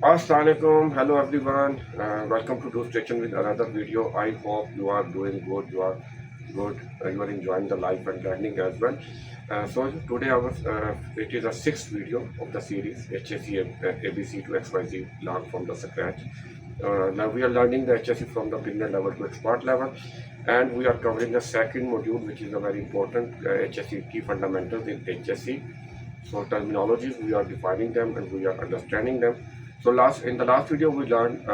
Assalamualaikum, hello everyone. Welcome to Do Station with another video. I hope you are doing good. You are good. You are enjoying the life and learning as well. So today it is a sixth video of the series HSE ABC to XYZ learn from the scratch. Now we are learning the HSE from the beginner level to expert level, and we are covering the second module, which is a very important HSE key fundamentals in HSE. So terminologies, we are defining them and we are understanding them. So in the last video we learned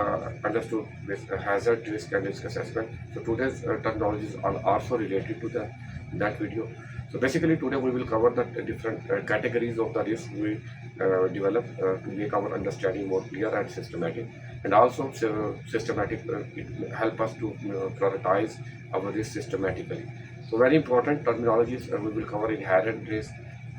understood this hazard, risk and risk assessment. So today's terminologies are also related to that video. So basically today we will cover the different categories of the risk we develop to make our understanding more clear and systematic, and also systematic it help us to prioritize our risk systematically. So very important terminologies, we will cover inherent risk,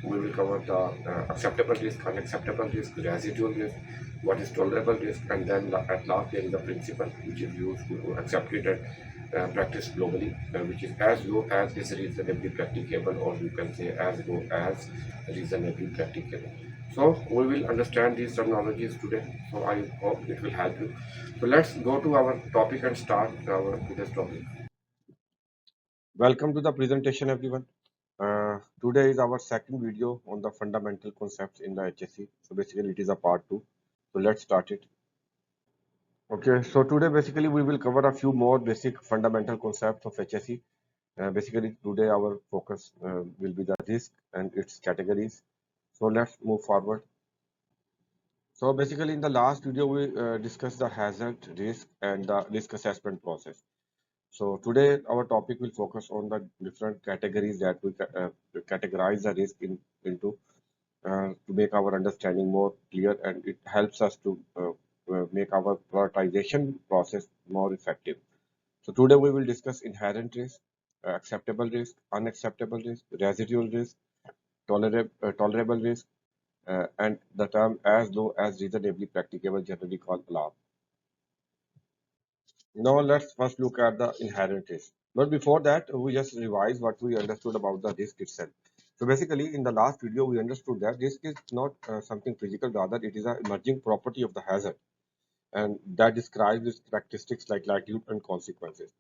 we will cover the acceptable risk, unacceptable risk, residual risk, what is tolerable risk, and then at last there is a principle which is used to accepted and practiced globally, which is as low as is reasonably practicable, or you can say as low as reasonably practicable. So we will understand these terminologies today. So I hope it will help you. So let's go to our topic and start our today's topic. Welcome to the presentation, everyone. Today is our second video on the fundamental concepts in the HSE. So basically, it is a part two. So let's start it. Okay, so today basically we will cover a few more basic fundamental concepts of HSE. Basically, today our focus will be the risk and its categories. So let's move forward. So basically, in the last video, we discussed the hazard, risk, and the risk assessment process. So today our topic will focus on the different categories that we categorize the risk into to make our understanding more clear, and it helps us to make our prioritization process more effective. So today we will discuss inherent risk, acceptable risk, unacceptable risk, residual risk, tolerable risk, and the term as low as reasonably practicable, generally called alarm. Now let's first look at the inherent risk. But before that, we just revise what we understood about the risk itself. So basically, in the last video, we understood that risk is not something physical, rather it is an emerging property of the hazard, and that describes its characteristics like likelihood and consequences.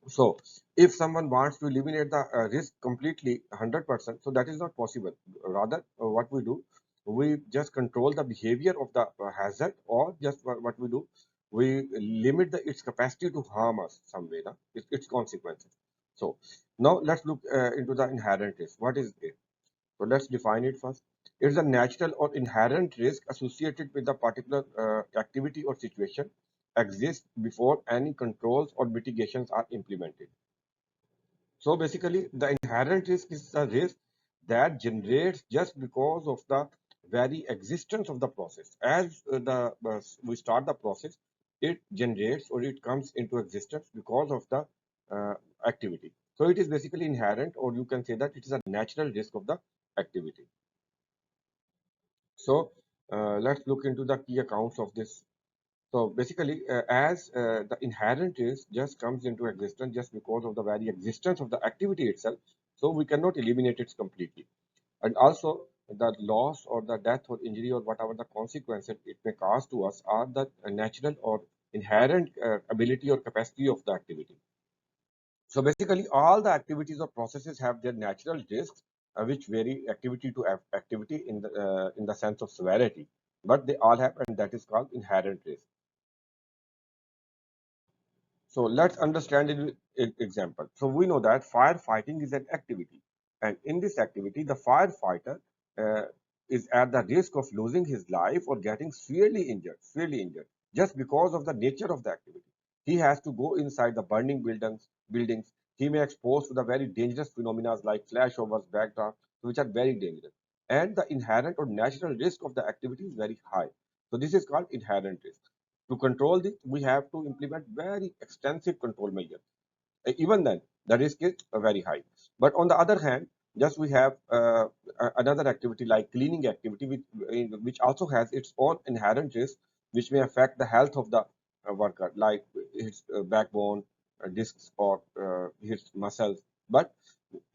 So if someone wants to eliminate the risk completely 100%, so that is not possible. Rather, what we do, we just control the behavior of the hazard, or just what we do, we limit its capacity to harm us some way, its consequences. So now let's look into the inherent risk. What is it? So let's define it first. It is a natural or inherent risk associated with a particular activity or situation exists before any controls or mitigations are implemented. So basically, the inherent risk is a risk that generates just because of the very existence of the process. As we start the process, it generates or it comes into existence because of the activity. So it is basically inherent, or you can say that it is a natural risk of the activity. So let's look into the key accounts of this. So basically, as the inherent risk just comes into existence just because of the very existence of the activity itself, so we cannot eliminate it completely. And also, the loss or the death or injury or whatever the consequences it may cause to us are the natural or inherent ability or capacity of the activity. So basically, all the activities or processes have their natural risks, which vary activity to activity in the sense of severity, but they all have, and that is called inherent risk. So let's understand it with example. So we know that firefighting is an activity, and in this activity, the firefighter uh, is at the risk of losing his life or getting severely injured, just because of the nature of the activity. He has to go inside the burning buildings. He may expose to the very dangerous phenomena like flashovers, backdraft, which are very dangerous. And the inherent or natural risk of the activity is very high. So this is called inherent risk. To control this, we have to implement very extensive control measures. Even then, the risk is very high. But on the other hand, just we have another activity like cleaning activity, which also has its own inherent risk, which may affect the health of the worker, like his backbone, discs, or his muscles. But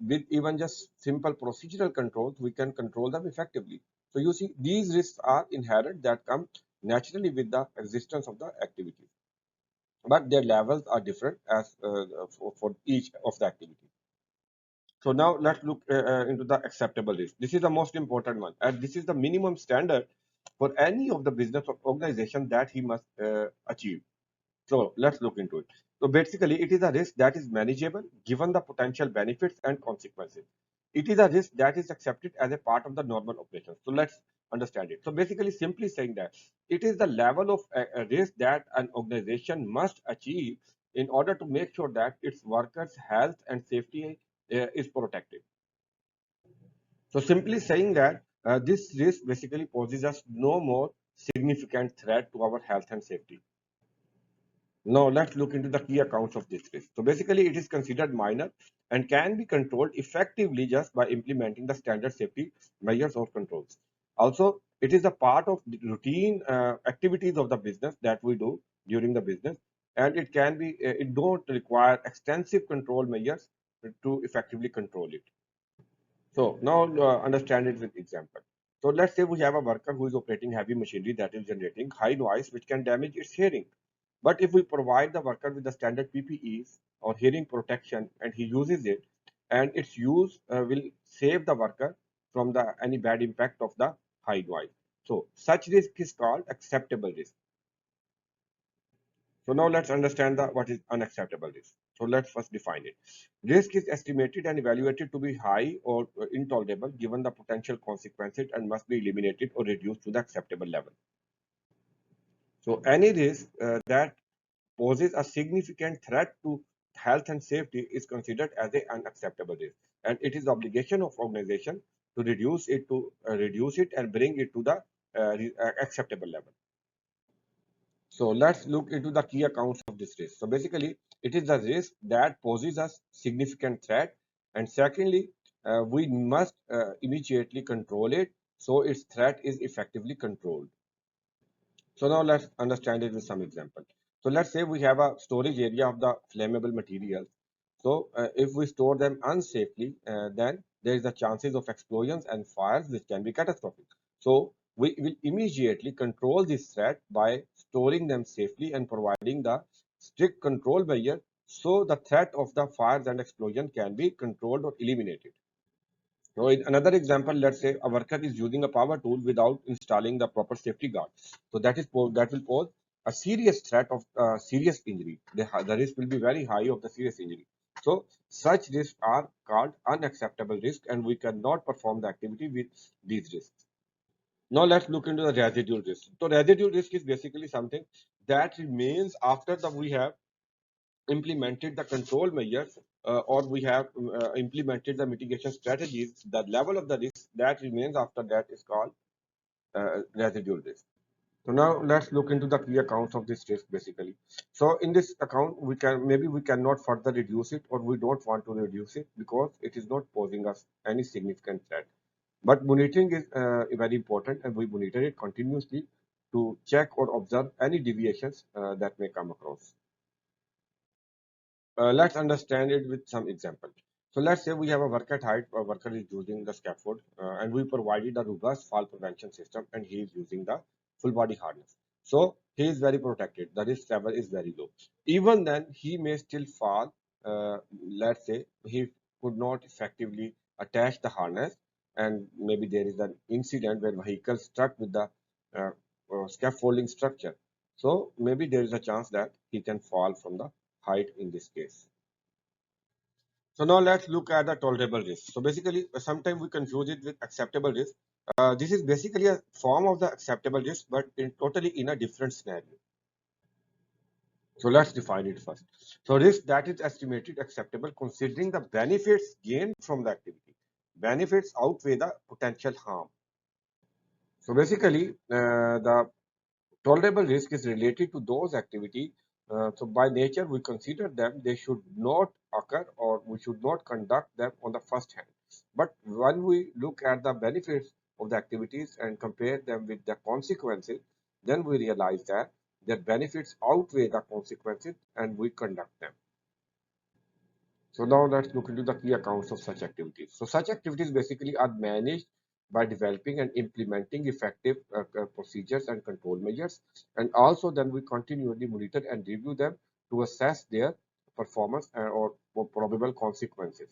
with even just simple procedural controls, we can control them effectively. So you see, these risks are inherent that come naturally with the existence of the activity, but their levels are different as for each of the activity. So now let's look into the acceptable risk. This is the most important one, and this is the minimum standard for any of the business or organization that he must achieve. So let's look into it. So basically, it is a risk that is manageable given the potential benefits and consequences. It is a risk that is accepted as a part of the normal operation. So let's understand it. So basically, simply saying that it is the level of a risk that an organization must achieve in order to make sure that its workers' health and safety is protected. So simply saying that this risk basically poses us no more significant threat to our health and safety. Now let's look into the key accounts of this risk. So basically it is considered minor and can be controlled effectively just by implementing the standard safety measures or controls. Also, it is a part of the routine activities of the business that we do during the business, and it can be it don't require extensive control measures to effectively control it. So now understand it with example. So let's say we have a worker who is operating heavy machinery that is generating high noise which can damage its hearing. But if we provide the worker with the standard PPEs or hearing protection and he uses it, and its use will save the worker from the any bad impact of the high noise. So such risk is called acceptable risk. So now let's understand what is unacceptable risk. So let's first define it. Risk is estimated and evaluated to be high or intolerable given the potential consequences and must be eliminated or reduced to the acceptable level. So any risk that poses a significant threat to health and safety is considered as an unacceptable risk, and it is the obligation of organization to reduce it and bring it to the acceptable level. So let's look into the key accounts of this risk. So basically, it is the risk that poses a significant threat, and secondly, we must immediately control it so its threat is effectively controlled. So now let's understand it with some example. So let's say we have a storage area of the flammable materials. So if we store them unsafely, then there is the chances of explosions and fires which can be catastrophic. So we will immediately control this threat by storing them safely and providing the strict control measure so the threat of the fires and explosion can be controlled or eliminated. So in another example, let's say a worker is using a power tool without installing the proper safety guard. So that will pose a serious threat of serious injury. The risk will be very high of the serious injury. So such risks are called unacceptable risk, and we cannot perform the activity with these risks. Now let's look into the residual risk. So residual risk is basically something that remains after we have implemented the control measures or we have implemented the mitigation strategies. The level of the risk that remains after that is called residual risk. So now let's look into the key accounts of this risk basically. So in this account, we cannot further reduce it, or we don't want to reduce it because it is not posing us any significant threat. But monitoring is very important, and we monitor it continuously to check or observe any deviations that may come across. Let's understand it with some example. So let's say we have a worker at height, a worker is using the scaffold, and we provided a robust fall prevention system, and he is using the full body harness. So he is very protected. The risk level is very low. Even then, he may still fall. Let's say he could not effectively attach the harness, and maybe there is an incident where vehicle struck with the uh, scaffolding structure. So maybe there is a chance that he can fall from the height in this case. So now let's look at the tolerable risk. So basically, sometimes we confuse it with acceptable risk. This is basically a form of the acceptable risk, but totally in a different scenario. So let's define it first. So risk that is estimated acceptable considering the benefits gained from the activity. Benefits outweigh the potential harm. So basically, the tolerable risk is related to those activities. So by nature, we consider them, they should not occur or we should not conduct them on the first hand. But when we look at the benefits of the activities and compare them with the consequences, then we realize that their benefits outweigh the consequences and we conduct them. So now let's look into the key accounts of such activities. So such activities basically are managed by developing and implementing effective procedures and control measures. And also then we continually monitor and review them to assess their performance or probable consequences.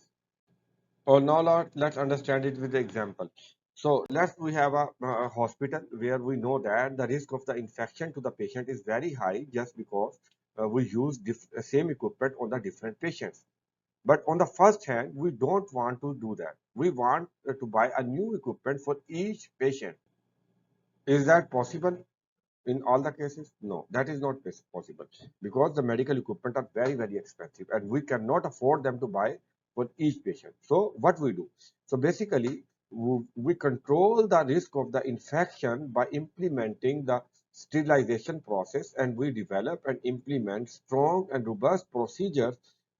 Or now let's understand it with the example. So let's we have a hospital where we know that the risk of the infection to the patient is very high just because we use same equipment on the different patients. But on the first hand, we don't want to do that. We want to buy a new equipment for each patient. Is that possible in all the cases? No, that is not possible because the medical equipment are very, very expensive and we cannot afford them to buy for each patient. So what we do? So basically, we control the risk of the infection by implementing the sterilization process, and we develop and implement strong and robust procedures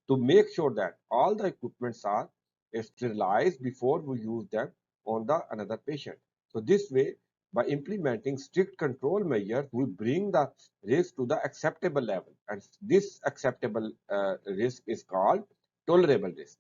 to make sure that all the equipments are sterilized before we use them on the another patient. So this way, by implementing strict control measures, we bring the risk to the acceptable level, and this acceptable risk is called tolerable risk.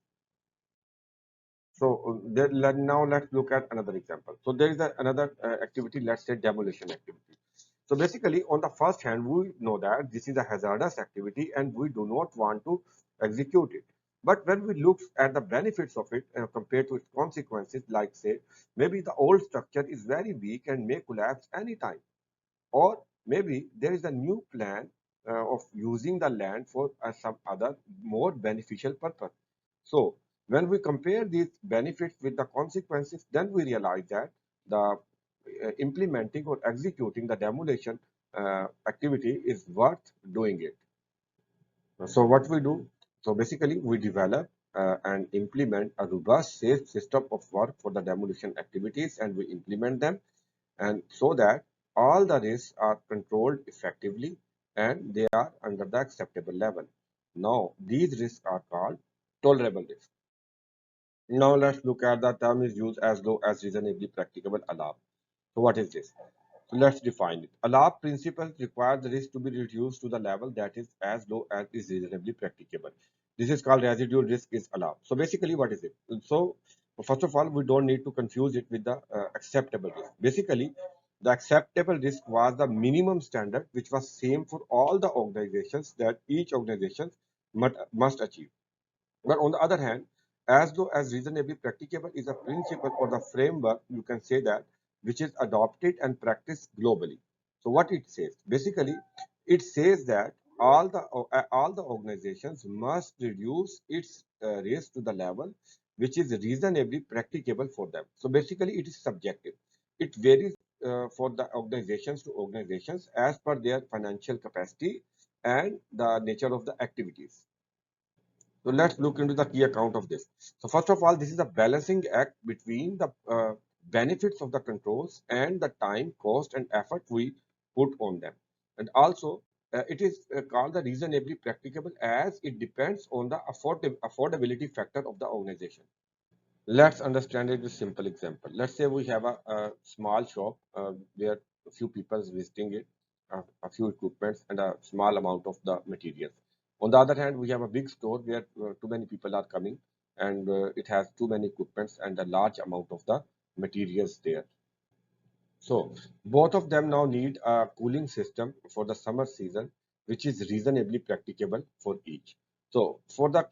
So now let's look at another example. So there is another activity, let's say demolition activity. So basically, on the first hand, we know that this is a hazardous activity and we do not want to execute it. But when we look at the benefits of it compared to its consequences, like say, maybe the old structure is very weak and may collapse anytime. Or maybe there is a new plan of using the land for some other more beneficial purpose. So when we compare these benefits with the consequences, then we realize that the implementing or executing the demolition activity is worth doing it. So what we do? So basically we develop and implement a robust safe system of work for the demolition activities, and we implement them and so that all the risks are controlled effectively and they are under the acceptable level. Now these risks are called tolerable risks. Now let's look at the term is used as low as reasonably practicable allowed. So what is this? So let's define it. Allowed principles require the risk to be reduced to the level that is as low as is reasonably practicable. This is called residual risk is allowed. So basically what is it? So first of all, we don't need to confuse it with the acceptable risk. Basically, the acceptable risk was the minimum standard which was same for all the organizations that each organization must achieve. But on the other hand, as low as reasonably practicable is a principle or the framework, you can say that, which is adopted and practiced globally. So what it says? Basically, it says that all the organizations must reduce its risk to the level which is reasonably practicable for them. So basically, it is subjective. It varies for the organizations to organizations as per their financial capacity and the nature of the activities. So let's look into the key account of this. So first of all, this is a balancing act between the benefits of the controls and the time, cost, and effort we put on them. And also, it is called the reasonably practicable as it depends on the affordability factor of the organization. Let's understand it with simple example. Let's say we have a small shop where a few people is visiting it, a few equipments and a small amount of the materials. On the other hand, we have a big store where too many people are coming and it has too many equipments and a large amount of the materials there. So both of them now need a cooling system for the summer season, which is reasonably practicable for each. So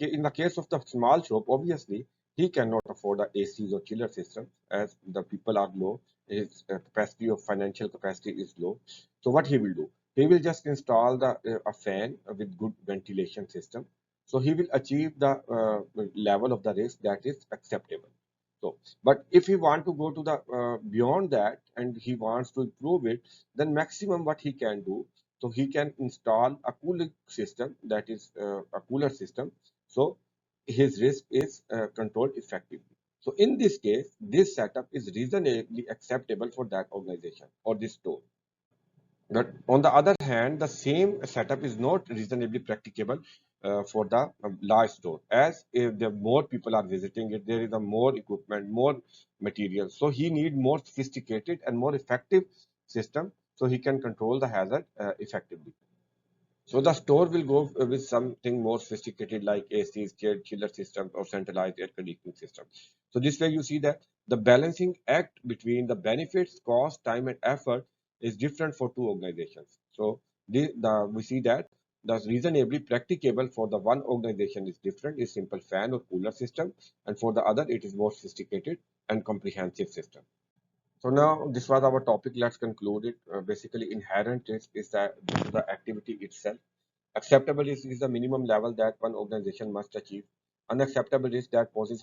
in the case of the small shop, obviously he cannot afford the ACs or chiller system as the people are low. His capacity of financial capacity is low. So what he will do? He will just install a fan with good ventilation system. So he will achieve the level of the risk that is acceptable. So, but if he want to go to the beyond that and he wants to improve it, then maximum what he can do, so he can install a cooling system that is a cooler system. So his risk is controlled effectively. So in this case, this setup is reasonably acceptable for that organization or this store. But on the other hand, the same setup is not reasonably practicable for the large store. As if the more people are visiting it, there is a more equipment, more material. So he need more sophisticated and more effective system so he can control the hazard effectively. So the store will go with something more sophisticated like ACs, chiller systems, or centralized air conditioning systems. So this way you see that the balancing act between the benefits, cost, time, and effort is different for two organizations. So we see that the reasonably practicable for the one organization is different, is simple fan or cooler system, and for the other it is more sophisticated and comprehensive system. So now this was our topic. Let's conclude it. Basically, inherent risk is the activity itself. Acceptable risk is the minimum level that one organization must achieve. Unacceptable risk that poses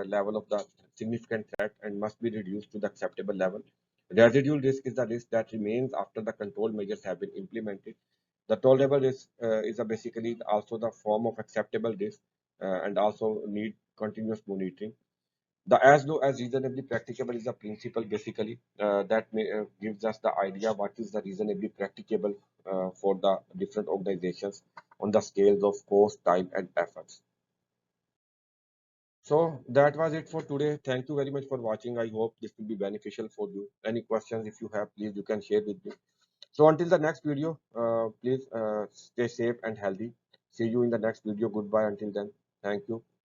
level of the significant threat and must be reduced to the acceptable level. Residual risk is the risk that remains after the control measures have been implemented. The tolerable risk is basically also the form of acceptable risk and also need continuous monitoring. The as low as reasonably practicable is a principle basically gives us the idea what is the reasonably practicable for the different organizations on the scales of cost, time, and efforts. So that was it for today. Thank you very much for watching. I hope this will be beneficial for you. Any questions if you have, please you can share with me. So until the next video, please stay safe and healthy. See you in the next video. Goodbye until then. Thank you.